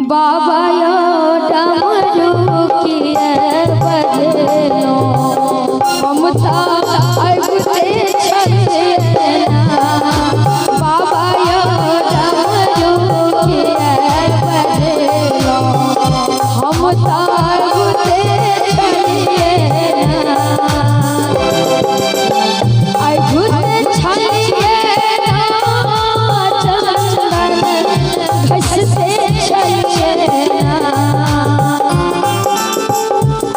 बाबा यो डमरू की बजनो ममता अगते छलना बाबा यो डमरू की बजनो ममता अगते छलना अगते छलना घसते छलना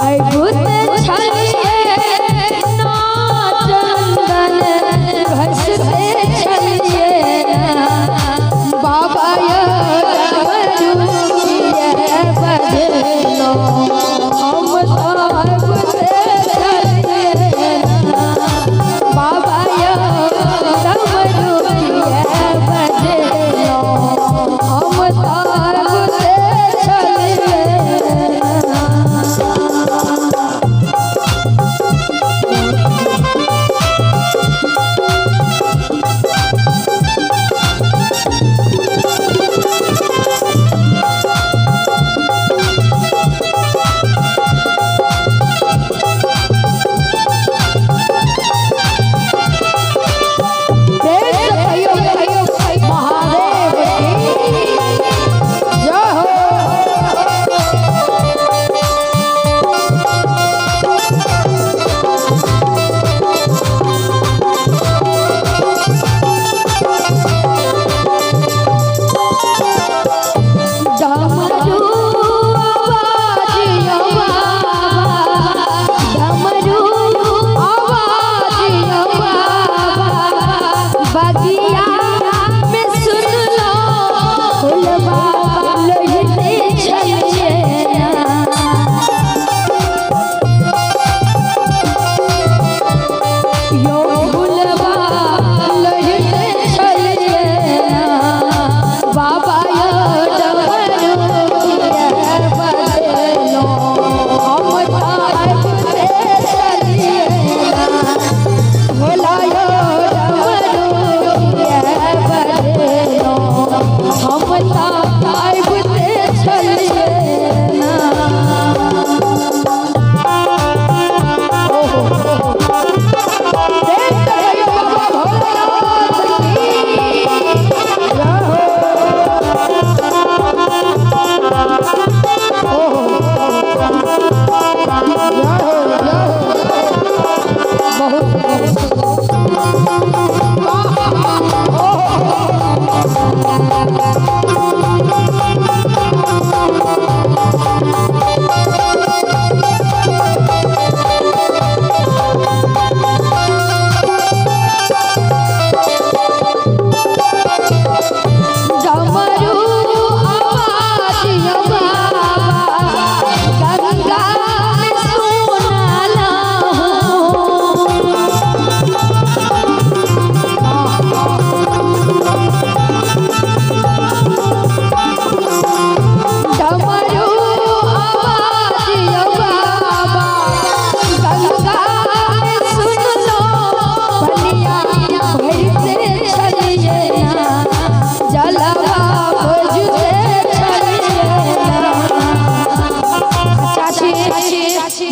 अगते छलना चंदन घसते छलना बाबा यो डमरू की बजनो हम अगते छलना बाबा यो डमरू की बजनो हम अगते छलना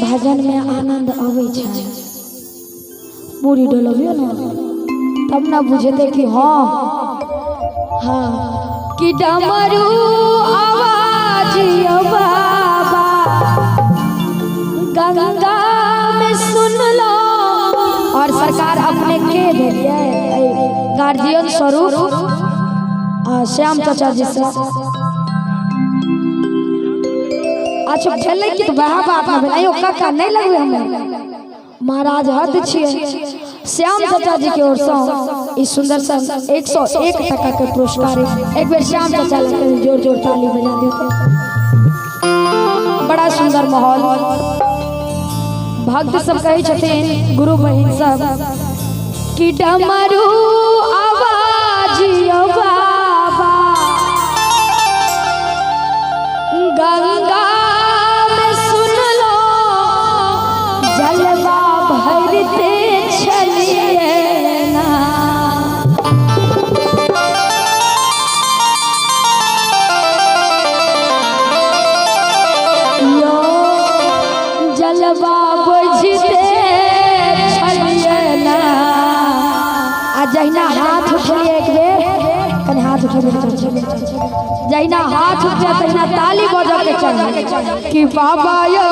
भजन में आनंद आवे छै पूरी डलबियो ना तब ना बुझते कि हाँ हाँ कि डमरू आवाज यो बाबा गंगा में सुन लो। और सरकार अपने के दे गार्जियन स्वरूप श्याम चाचा जी से अच्छा खेले की तो वह बात ना बनाइयो काका नहीं लगे हमें महाराज हद छिए श्याम चाचा जी की ओर से इस सुंदर सा 101 टका के पुरस्कार एक बार श्याम चाचा के जोर जोर ताली बजा देते। बड़ा सुंदर माहौल भक्त सब कहे छथिन गुरु बहिन सब कि डमरू आवाज यो बाबा गंगा में सुन लो जलवा भरते चलिए ना। बुझते छलिए ना आ जहिना हाथ उठलिए एक बेर कने हाथ उठलिए जहिना हाथ उठे तहिना ताली बजा के चढ़ कि बाबा यो